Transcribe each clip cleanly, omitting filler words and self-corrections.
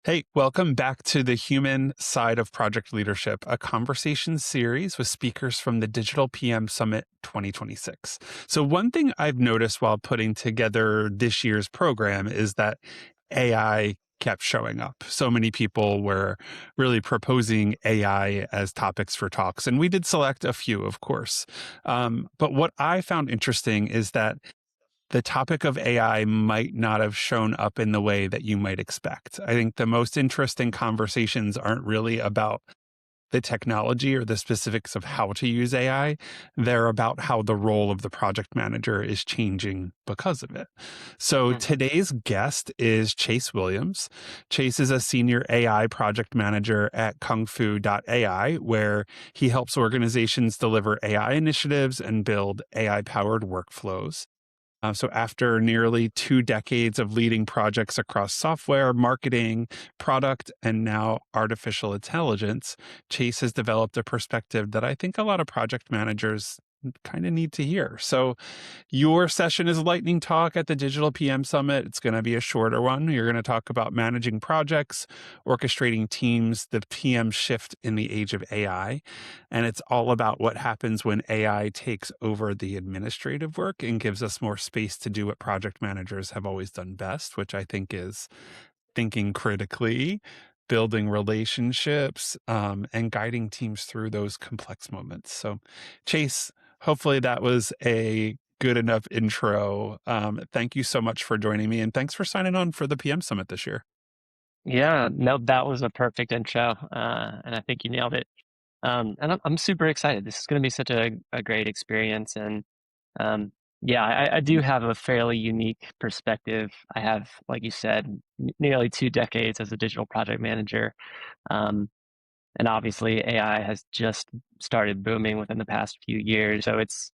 Hey, welcome back to the Human Side of Project Leadership, a conversation series with speakers from the Digital PM Summit 2026. So, one thing I've noticed while putting together this year's program is that AI kept showing up. So many people were really proposing AI as topics for talks, and we did select a few, of course. But what I found interesting is that the topic of AI might not have shown up in the way that you might expect. I think the most interesting conversations aren't really about the technology or the specifics of how to use AI. They're about how the role of the project manager is changing because of it. So Mhm. today's guest is Chase Williams. Chase is a senior AI project manager at KUNGFU.AI, where he helps organizations deliver AI initiatives and build AI powered workflows. So, after nearly 2 decades of leading projects across software, marketing, product, and now artificial intelligence, Chase has developed a perspective that I think a lot of project managers kind of need to hear. So, your session is a lightning talk at the Digital PM Summit. It's going to be a shorter one. You're going to talk about managing projects, orchestrating teams, the PM shift in the age of AI. And it's all about what happens when AI takes over the administrative work and gives us more space to do what project managers have always done best, which I think is thinking critically, building relationships, and guiding teams through those complex moments. So, Chase, hopefully that was a good enough intro. Thank you so much for joining me, and thanks for signing on for the PM Summit this year. Yeah, no, that was a perfect intro, and I think you nailed it. And I'm super excited. This is going to be such a great experience, and um, yeah, I do have a fairly unique perspective. I have, like you said, nearly 2 decades as a digital project manager, um, and obviously AI has just started booming within the past few years. So it's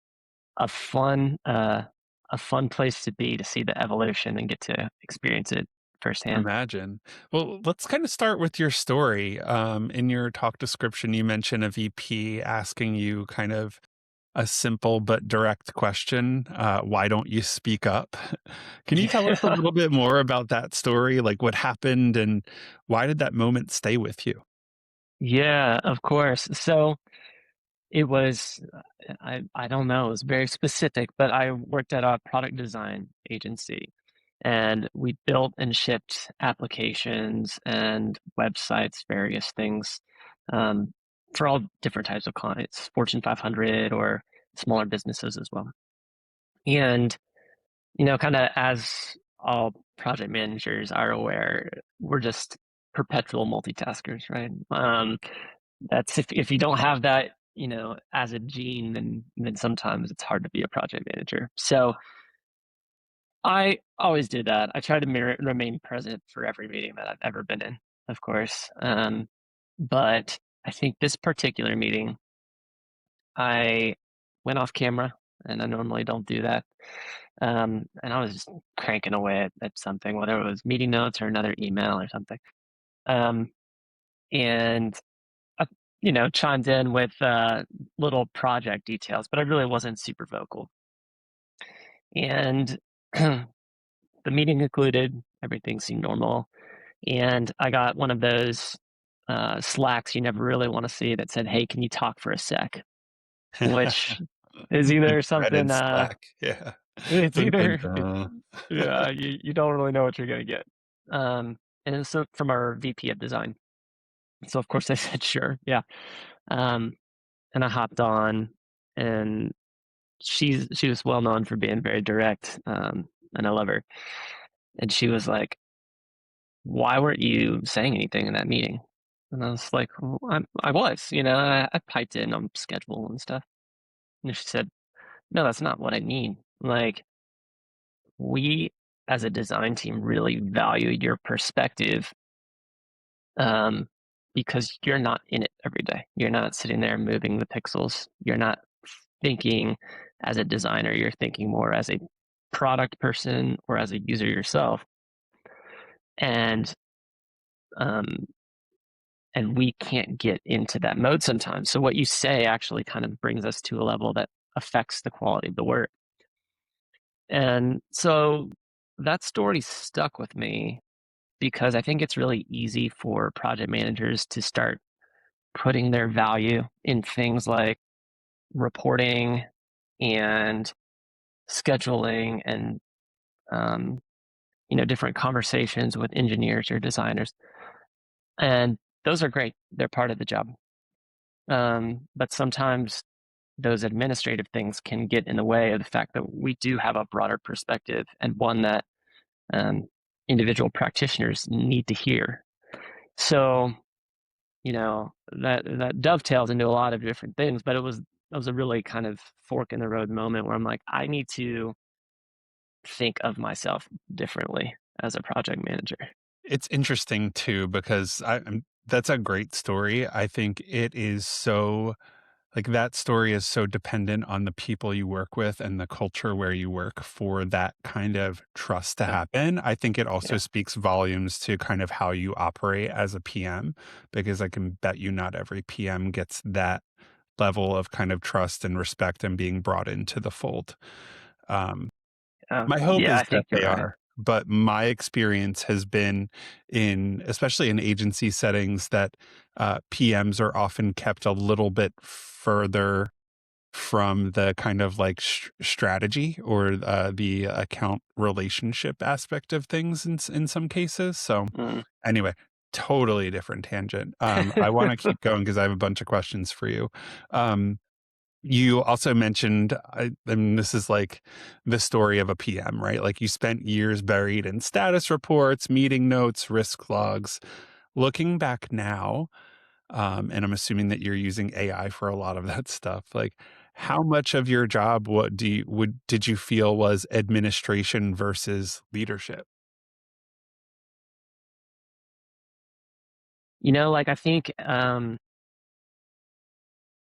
a fun, uh, a fun place to be to see the evolution and get to experience it firsthand. Imagine. Well, let's kind of start with your story. In your talk description, you mentioned a VP asking you kind of a simple but direct question. Why don't you speak up? Can you tell us a Yeah. little bit more about that story? Like what happened and why did that moment stay with you? Yeah, of course. So it was, I don't know, it was very specific, but I worked at a product design agency and we built and shipped applications and websites, various things, um, for all different types of clients, Fortune 500 or smaller businesses as well. And, kind of as all project managers are aware, we're just perpetual multitaskers, right? That's if you don't have that, as a gene, then sometimes it's hard to be a project manager. So I always did that. I try to remain present for every meeting that I've ever been in, of course. But I think this particular meeting, I went off camera, and I normally don't do that. And I was just cranking away at something, whether it was meeting notes or another email or something. Um, and chimed in with little project details, but I really wasn't super vocal. And the meeting concluded, everything seemed normal. And I got one of those slacks you never really want to see that said, "Hey, can you talk for a sec?" Which is The either something, dreaded Slack. Yeah. it's Dun, dun, either, dun. yeah, you don't really know what you're going to get. And it's from our VP of design. So, of course, I said, sure, yeah. Um, and I hopped on, and she was well known for being very direct, and I love her. And she was like, "Why weren't you saying anything in that meeting?" And I was like, well, I was, I piped in on schedule and stuff. And she said, "No, that's not what I mean. Like, we as a design team really value your perspective, um, because you're not in it every day. You're not sitting there moving the pixels. You're not thinking as a designer. You're thinking more as a product person or as a user yourself. And um, and we can't get into that mode sometimes. So what you say actually kind of brings us to a level that affects the quality of the work. And so that story stuck with me. because I think it's really easy for project managers to start putting their value in things like reporting and scheduling and um, different conversations with engineers or designers, and those are great. They're part of the job, but sometimes those administrative things can get in the way of the fact that we do have a broader perspective and one that um, individual practitioners need to hear. So, that dovetails into a lot of different things, but it was a really kind of fork in the road moment where I'm like, I need to think of myself differently as a project manager. It's interesting too because that's a great story. I think it is so like that story is so dependent on the people you work with and the culture where you work for that kind of trust to Yeah, happen. I think it also yeah, speaks volumes to kind of how you operate as a PM because I can bet you not every PM gets that level of kind of trust and respect and being brought into the fold. Um, my hope yeah. is I that think you're they right. are, but my experience has been in especially in agency settings that, PMs are often kept a little bit further from the kind of like strategy or, the account relationship aspect of things in some cases, so, Mm. anyway, totally different tangent. I wanna keep going because I have a bunch of questions for you. Um you also mentioned, and this is like the story of a PM, right? Like you spent years buried in status reports, meeting notes, risk logs. Looking back now, and I'm assuming that you're using AI for a lot of that stuff. Like, how much of your job, what do you would did you feel was administration versus leadership? Like I think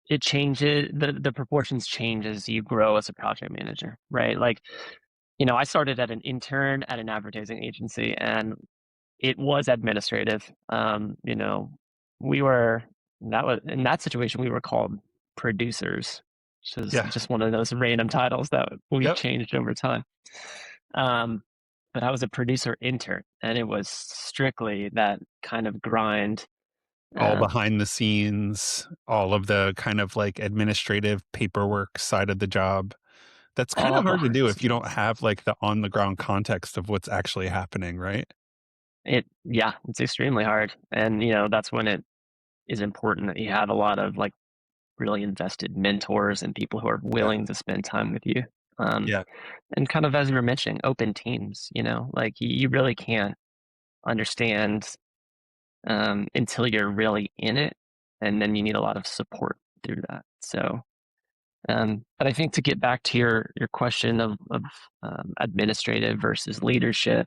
it changes, the proportions change as you grow as a project manager, right? Like, I started at an intern at an advertising agency, and it was administrative. We were that was in that situation we were called producers, which is Yeah. just one of those random titles that we've Yep. changed over time. Um, but I was a producer intern, and it was strictly that kind of grind. All Um, behind the scenes, all of the kind of like administrative paperwork side of the job. That's kinda all hard to behind do the if you don't scenes. have, like, the on the ground context of what's actually happening, right? Yeah, it's extremely hard, and that's when it is important that you have a lot of like really invested mentors and people who are Yeah, willing to spend time with you. Um, yeah, and kind of as you were mentioning, open teams. Like you really can't understand until you're really in it, and then you need a lot of support through that. So, but I think to get back to your question of administrative versus leadership,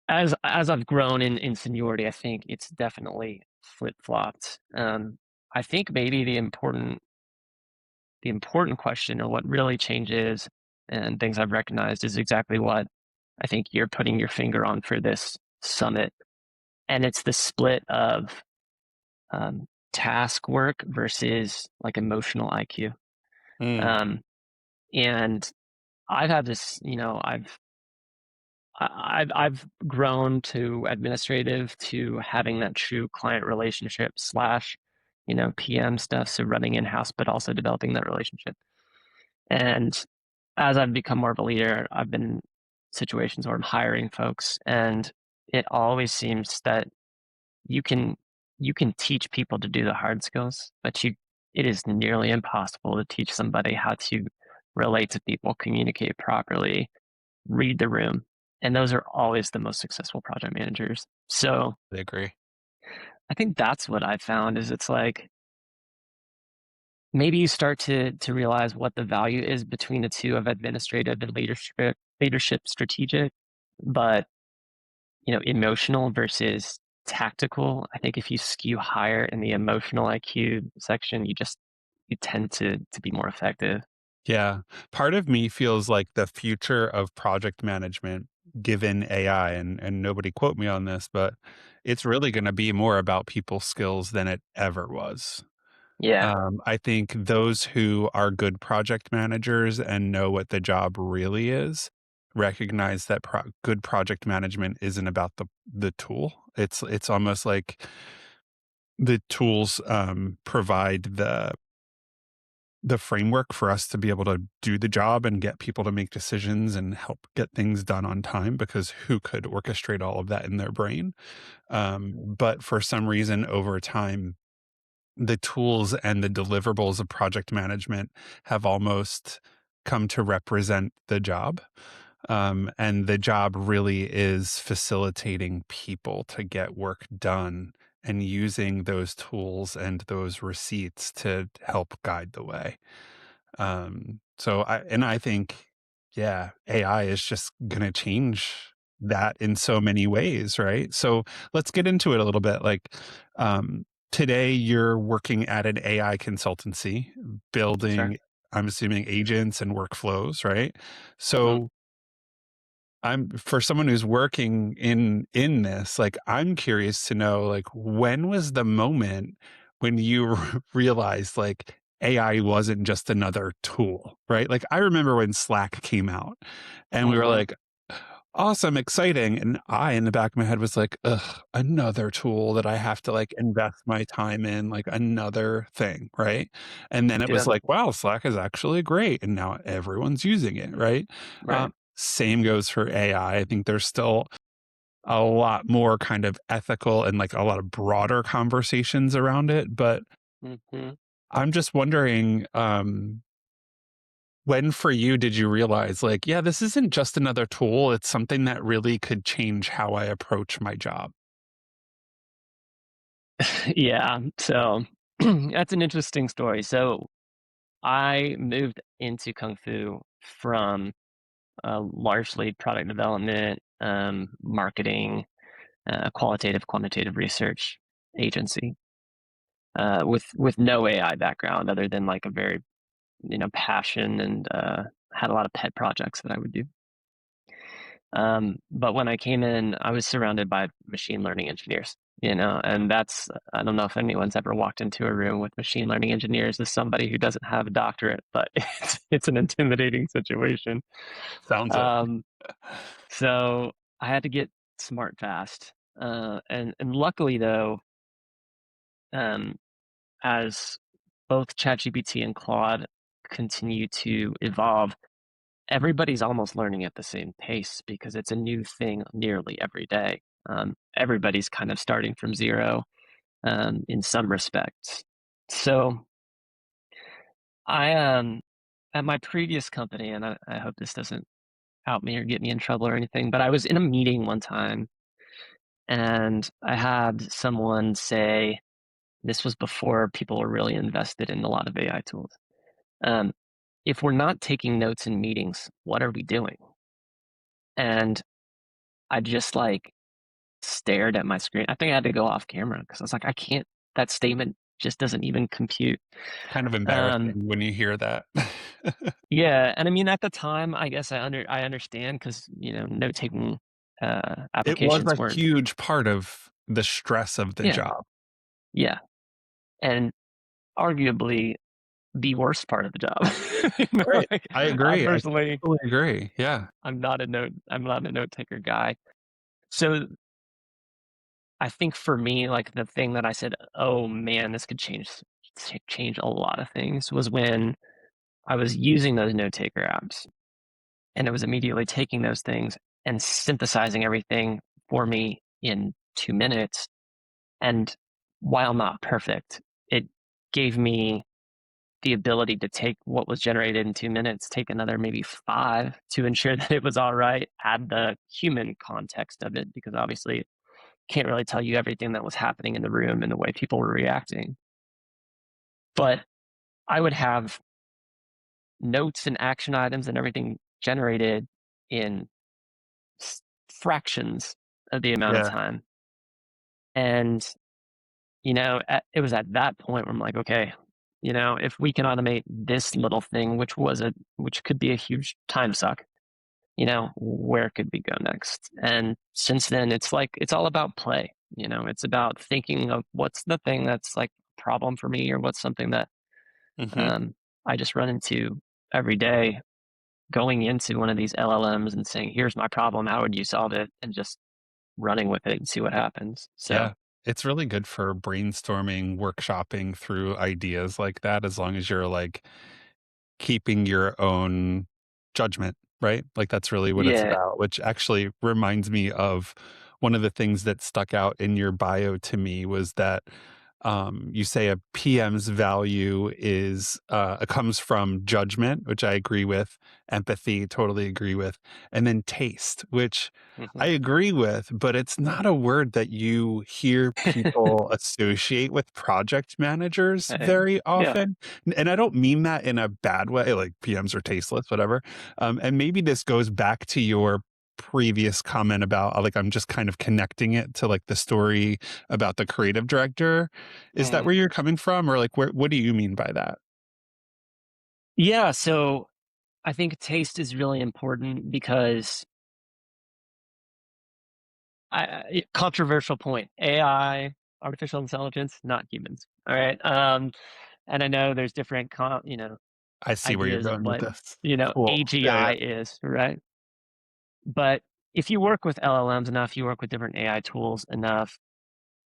as I've grown in seniority, I think it's definitely flip flopped. I think maybe the important question, or what really changes and things I've recognized, is exactly what I think you're putting your finger on for this summit, and it's the split of task work versus like emotional IQ. mm, Um, and I've had this, I've grown to administrative, to having that true client relationship slash, PM stuff. So running in house, but also developing that relationship. And as I've become more of a leader, I've been in situations where I'm hiring folks, and it always seems that you can you can teach people to do the hard skills, but it is nearly impossible to teach somebody how to relate to people, communicate properly, read the room. And those are always the most successful project managers. So I agree. I think that's what I found is it's like maybe you start to realize what the value is between the two of administrative and leadership strategic, but emotional versus tactical. I think if you skew higher in the emotional IQ section, you tend to be more effective. Yeah. Part of me feels like the future of project management, given AI, and nobody quote me on this, but it's really gonna be more about people skills than it ever was. Yeah. I think those who are good project managers and know what the job really is recognize that good project management isn't about the tool. It's almost like the tools provide the framework for us to be able to do the job and get people to make decisions and help get things done on time, because who could orchestrate all of that in their brain? But for some reason, over time, the tools and the deliverables of project management have almost come to represent the job. And the job really is facilitating people to get work done and using those tools and those receipts to help guide the way. I think, yeah, AI is just going to change that in so many ways, right? So let's get into it a little bit. Today you're working at an AI consultancy, Sure. building, I'm assuming, agents and workflows, right? Mhm. So I'm for someone who's working in this, like, I'm curious to know, like, when was the moment when you realized, like, AI wasn't just another tool, right? Like, I remember when Slack came out and we were Mhm. like, awesome, exciting, and I, in the back of my head, was like, "Ugh, another tool that I have to, like, invest my time in, like, another thing," right? And then it was Yeah. like, "Wow, Slack is actually great," and now everyone's using it, right? Right. Same goes for AI. I think there's still a lot more kind of ethical and, like, a lot of broader conversations around it, but Mhm. I'm just wondering, when for you did you realize, like, yeah, this isn't just another tool, it's something that really could change how I approach my job? Yeah. So that's an interesting story. So I moved into Kung Fu from largely product development, marketing, qualitative, quantitative research agency with no AI background other than like a very passion and had a lot of pet projects that I would do. But when I came in, I was surrounded by machine learning engineers, and that's, I don't know if anyone's ever walked into a room with machine learning engineers as somebody who doesn't have a doctorate, but it's an intimidating situation. Sounds it. Um, so I had to get smart fast. And luckily though, um, as both ChatGPT and Claude continue to evolve, everybody's almost learning at the same pace because it's a new thing nearly every day. Everybody's kind of starting from zero in some respects. So I at my previous company, and I hope this doesn't out me or get me in trouble or anything, but I was in a meeting one time and I had someone say, this was before people were really invested in a lot of AI tools. Um, if we're not taking notes in meetings, what are we doing? And I just like stared at my screen. I think I had to go off camera because I was like, I can't, that statement just doesn't even compute. Kind of embarrassing Um, when you hear that. yeah, and I mean at the time, I guess I understand because note taking It was applications a weren't. huge part of the stress of the Yeah, job. yeah, and arguably the worst part of the job. Right. Like, I I agree. I personally, totally agree. Yeah. I'm not a note taker guy. So I think for me, like the thing that I said, oh man, this could change a lot of things was when I was using those note taker apps and it was immediately taking those things and synthesizing everything for me in 2 minutes. And while not perfect, it gave me the ability to take what was generated in 2 minutes, take another maybe five to ensure that it was all right, add the human context of it, because obviously can't really tell you everything that was happening in the room and the way people were reacting. But I would have notes and action items and everything generated in fractions of the amount of Yeah. time. And, it was at that point where I'm like, okay, if we can automate this little thing, which could be a huge time suck, where could we go next? And since then, it's like, it's all about play. It's about thinking of what's the thing that's like a problem for me or what's something that Mhm. um, I just run into every day. going into one of these LLMs and saying, here's my problem, how would you solve it? And just running with it and see what happens. So Yeah. It's really good for brainstorming, workshopping through ideas like that, as long as you're like keeping your own judgment, right? Like that's really what it's yeah. about, which actually reminds me of one of the things that stuck out in your bio to me was that you say a PM's value is comes from judgment, which I agree with, empathy, totally agree with, and then taste, which I Hmm. agree with, but it's not a word that you hear people associate with project managers very Yeah. often. And I don't mean that in a bad way, like PMs are tasteless, whatever. And maybe this goes back to your previous comment about like I'm just kind of connecting it to like the story about the creative director. Is that Mm. where you're coming from, or like where? What do you mean by that? Yeah. So I think taste is really important because controversial point. AI, artificial intelligence, not humans. All right. And I know there's different, I see where you're ideas of going with what, this. Cool. Yeah, yeah. AGI is, right? But if you work with LLMs enough, you work with different AI tools enough,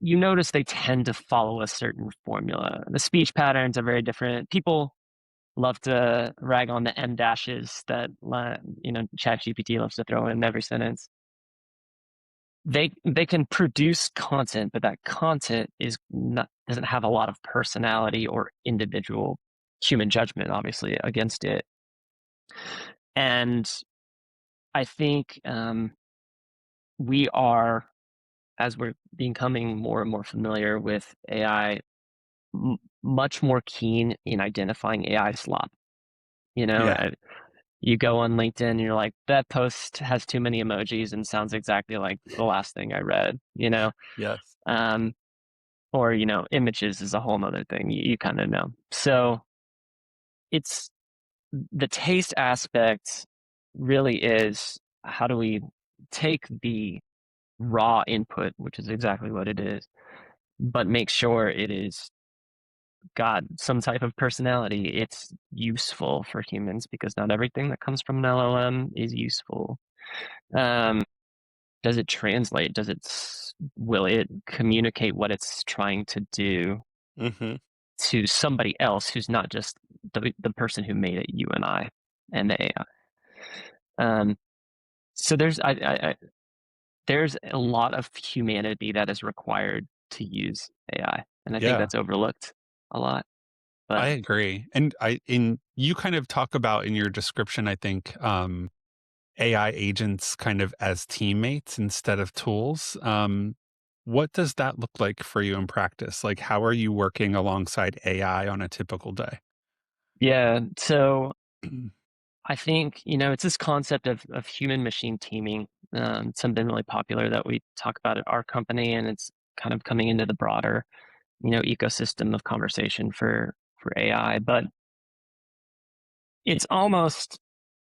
you notice they tend to follow a certain formula. The speech patterns are very different. People love to rag on the M dashes that ChatGPT loves to throw in every sentence. They can produce content, but that content is not doesn't have a lot of personality or individual human judgment, obviously, against it. And I think we are, as we're becoming more and more familiar with AI, much more keen in identifying AI slop. You know, Yeah. you go on LinkedIn and you're like, that post has too many emojis and sounds exactly like the last thing I read, Yes. Um, or, images is a whole nother thing you kind of know. So it's the taste aspect really is how do we take the raw input, which is exactly what it is, but make sure it is got some type of personality. It's useful for humans because not everything that comes from an LLM is useful. Um, does it translate? Will it communicate what it's trying to do Hmm. to somebody else who's not just the person who made it, you and I, and the AI? Um, so there's a lot of humanity that is required to use AI, and I think Yeah. that's overlooked a lot. I But agree. And I in you kind of talk about in your description, I think, AI agents kind of as teammates instead of tools. What does that look like for you in practice? Like, how are you working alongside AI on a typical day? yeah, so I think, it's this concept of human machine teaming. Something really popular that we talk about at our company, and it's kind of coming into the broader, ecosystem of conversation for AI. But it's almost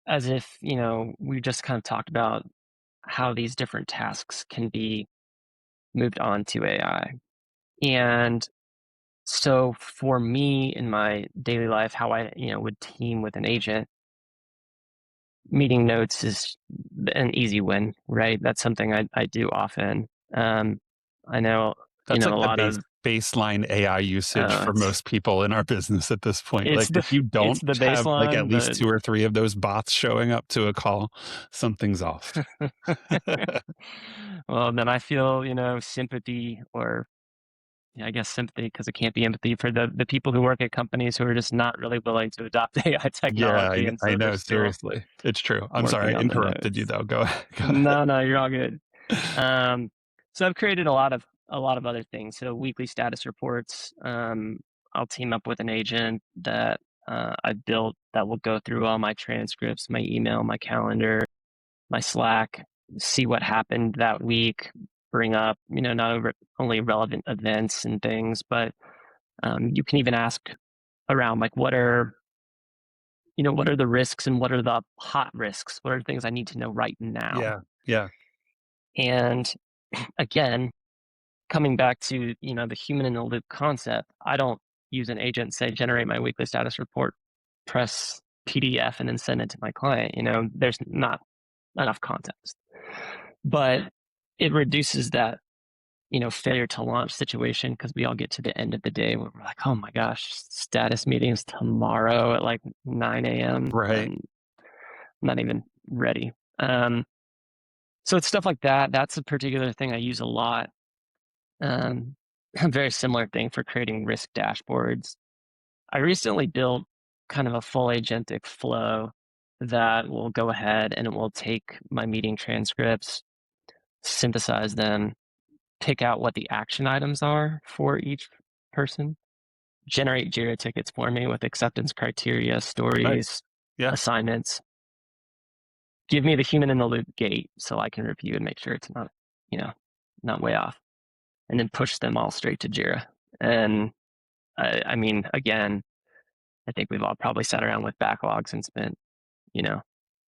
as if, we just kind of talked about how these different tasks can be moved on to AI. And so for me in my daily life, how I, would team with an agent, meeting notes is an easy win, right? That's something I do often. I know, That's a like the lot of baseline AI usage for it's most people in our business at this point. it's Like, the if you it's don't the have like at baseline, least but 2 or 3 of those bots showing up to a call, something's off. well, then I feel, sympathy or yeah, I guess sympathy because it can't be empathy for the people who work at companies who are just not really willing to adopt AI Yeah, technology, and I so they're know, still seriously. It's true. I'm sorry, working I on the interrupted you notes. though. Go ahead. Go ahead. No, no, you're all good. Um, so I've created a lot of other things. So weekly status reports. I'll team up with an agent that I've built that will go through all my transcripts, my email, my calendar, my Slack, see what happened that week, bring up, not only relevant events and things, but you can even ask around like what are the risks and what are the hot risks? What are the things I need to know right now? Yeah, yeah, And again, coming back to, the human in the loop concept, I don't use an agent, say, generate my weekly status report, press PDF and then send it to my client. There's not enough context, but it reduces that failure to launch situation because we all get to the end of the day where we're like, oh my gosh, status meetings tomorrow at like 9 a.m. Right. and I'm not even ready. So it's stuff like that. That's a particular thing I use a lot. A very similar thing for creating risk dashboards. I recently built kind of a full agentic flow that will go ahead and it will take my meeting transcripts, synthesize them, pick out what the action items are for each person, generate Jira tickets for me with acceptance criteria, Nice. stories, Yeah. assignments, give me the human in the loop gate so I can review and make sure it's not, you know, not way off, and then push them all straight to Jira. And I mean, again, I think we've all probably sat around with backlogs and spent, you know,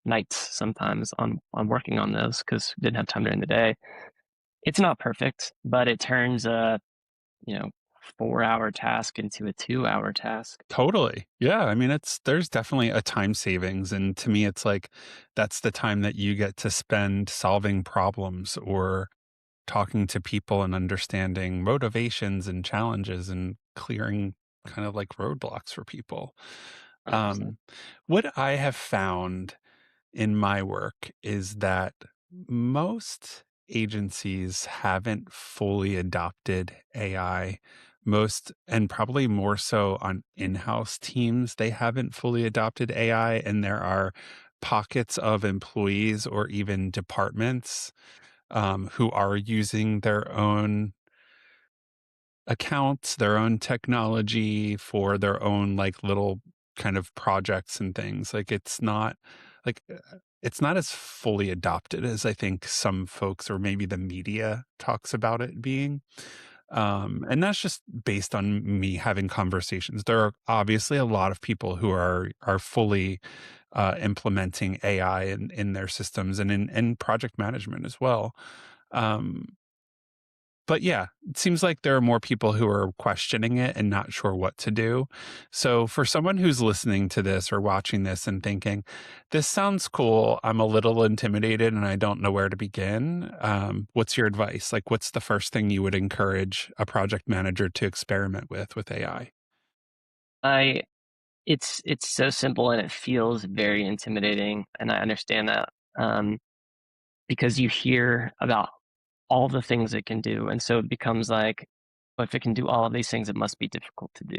nights sometimes on working on those because we didn't have time during the day. It's not perfect, but it turns a, you know, 4 hour task into a 2 hour task. Totally. Yeah. I mean, there's definitely a time savings. And to me, it's like that's the time that you get to spend solving problems or talking to people and understanding motivations and challenges and clearing kind of like roadblocks for people. 100%. Um, what I have found in my work is that most agencies haven't fully adopted AI. Most, and probably more so on in house teams, they haven't fully adopted AI. And there are pockets of employees or even departments who are using their own accounts, their own technology for their own like little kind of projects and things. Like it's not as fully adopted as I think some folks or maybe the media talks about it being. And that's just based on me having conversations. There are obviously a lot of people who are fully implementing AI in their systems and in project management as well. Um, but yeah, it seems like there are more people who are questioning it and not sure what to do. So for someone who's listening to this or watching this and thinking, this sounds cool, I'm a little intimidated and I don't know where to begin. What's your advice? Like, what's the first thing you would encourage a project manager to experiment with AI? I it's so simple and it feels very intimidating, and I understand that um, because you hear about all the things it can do, and so it becomes like, well, if it can do all of these things, it must be difficult to do.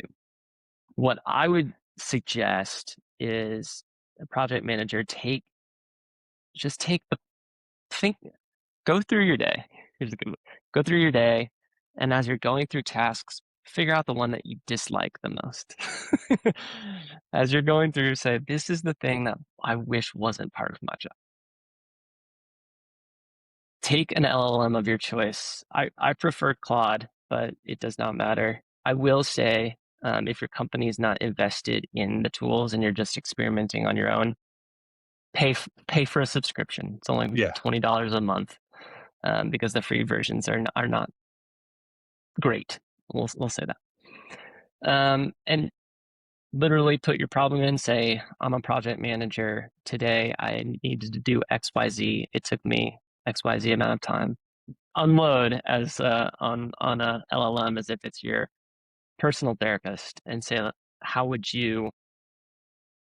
What I would suggest is a project manager take the think go through your day. Here's a good one. Go through your day, and as you're going through tasks, figure out the one that you dislike the most. As you're going through, say, this is the thing that I wish wasn't part of my job. Take an LLM of your choice. I prefer Claude, but it does not matter. I will say, if your company is not invested in the tools and you're just experimenting on your own, pay for a subscription. It's only Yeah. $20 a month, because the free versions are not great. We'll say that. And literally put your problem in. Say, I'm a project manager today. I needed to do XYZ. It took me XYZ amount of time. Unload as on a LLM as if it's your personal therapist, and say, how would you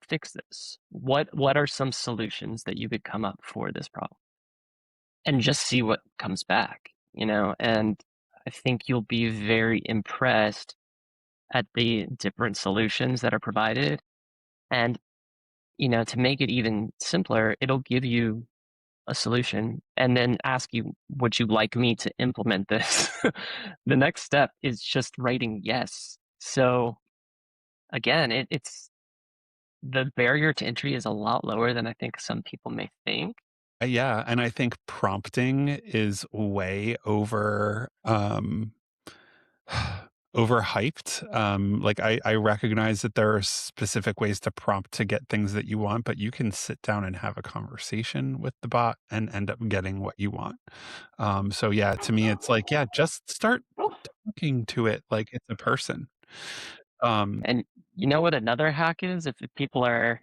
fix this? What are some solutions that you could come up for this problem? And just see what comes back, and I think you'll be very impressed at the different solutions that are provided. And, to make it even simpler, it'll give you a solution and then ask you, would you like me to implement this? The next step is just writing yes. So again, it's the barrier to entry is a lot lower than I think some people may think. Yeah, and I think prompting is way overhyped. Like I recognize that there are specific ways to prompt to get things that you want, but you can sit down and have a conversation with the bot and end up getting what you want. So yeah, to me, it's like, yeah, just start talking to it like it's a person. Um, And you know what another hack is? If people are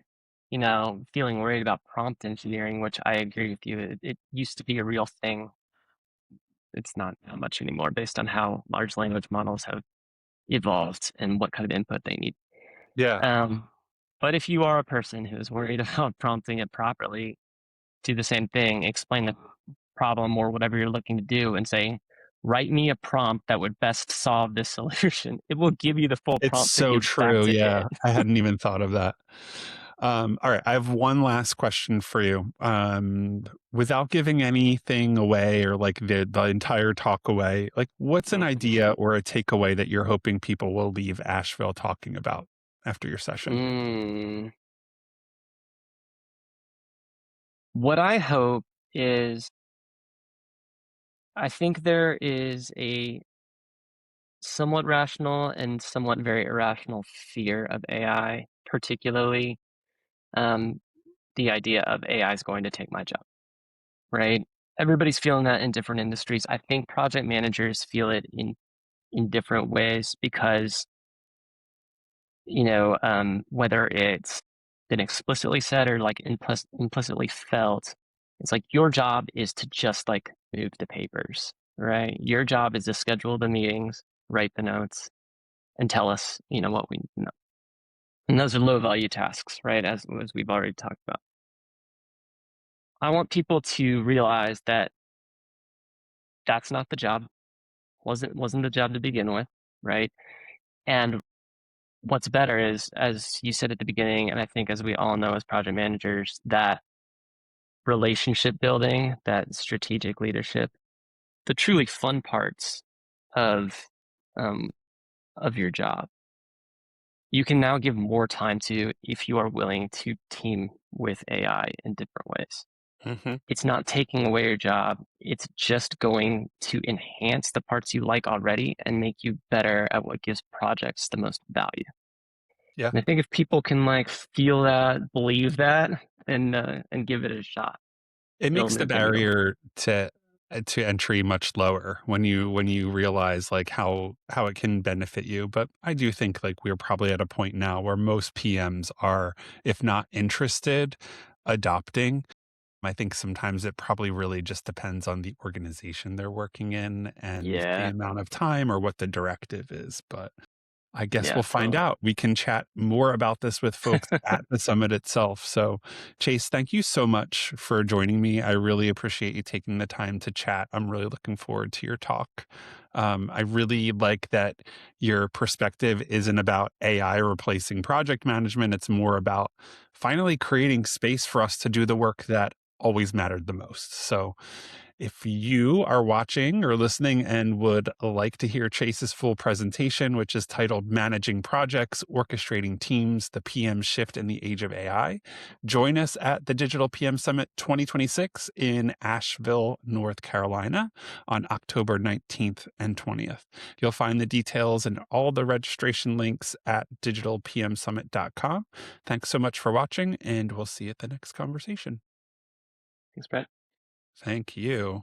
feeling worried about prompt engineering, which I agree with you. It used to be a real thing. It's not that much anymore based on how large language models have evolved and what kind of input they need. Yeah. Um, but if you are a person who is worried about prompting it properly, do the same thing, explain the problem or whatever you're looking to do and say, write me a prompt that would best solve this solution. It will give you the full It's prompt to so give back true, to yeah. it. I hadn't even thought of that. All right, I have one last question for you. Without giving anything away or like the entire talk away, like what's an idea or a takeaway that you're hoping people will leave Asheville talking about after your session? Mm. What I hope is I think there is a somewhat rational and somewhat very irrational fear of AI, particularly um, the idea of AI is going to take my job, right? Everybody's feeling that in different industries. I think project managers feel it in different ways because whether it's been explicitly said or like implicitly felt, it's like your job is to just like move the papers, right? Your job is to schedule the meetings, write the notes, and tell us, what we know. And those are low value tasks, right? As we've already talked about. I want people to realize that that's not the job. Wasn't the job to begin with, right? And what's better is, as you said at the beginning, and I think as we all know as project managers, that relationship building, that strategic leadership, the truly fun parts of um, of your job, you can now give more time to if you are willing to team with AI in different ways. Hmm. It's not taking away your job. It's just going to enhance the parts you like already and make you better at what gives projects the most value. Yeah. And I think if people can like feel that, believe that, and give it a shot, It it'll makes the move the needle. barrier to entry much lower when you realize like how it can benefit you. But I do think like we're probably at a point now where most PMs are, if not interested, adopting. I think sometimes it probably really just depends on the organization they're working in and the Yeah, amount of time or what the directive is. But I guess yeah, we'll find totally. out. We can chat more about this with folks at the summit itself. So, Chase, thank you so much for joining me. I really appreciate you taking the time to chat. I'm really looking forward to your talk. I really like that your perspective isn't about AI replacing project management. It's more about finally creating space for us to do the work that always mattered the most. So, if you are watching or listening and would like to hear Chase's full presentation, which is titled Managing Projects, Orchestrating Teams, the PM Shift in the Age of AI, join us at the Digital PM Summit 2026 in Asheville, North Carolina on October 19th and 20th. You'll find the details and all the registration links at digitalpmsummit.com. Thanks so much for watching, and we'll see you at the next conversation. Thanks, Brett. Thank you.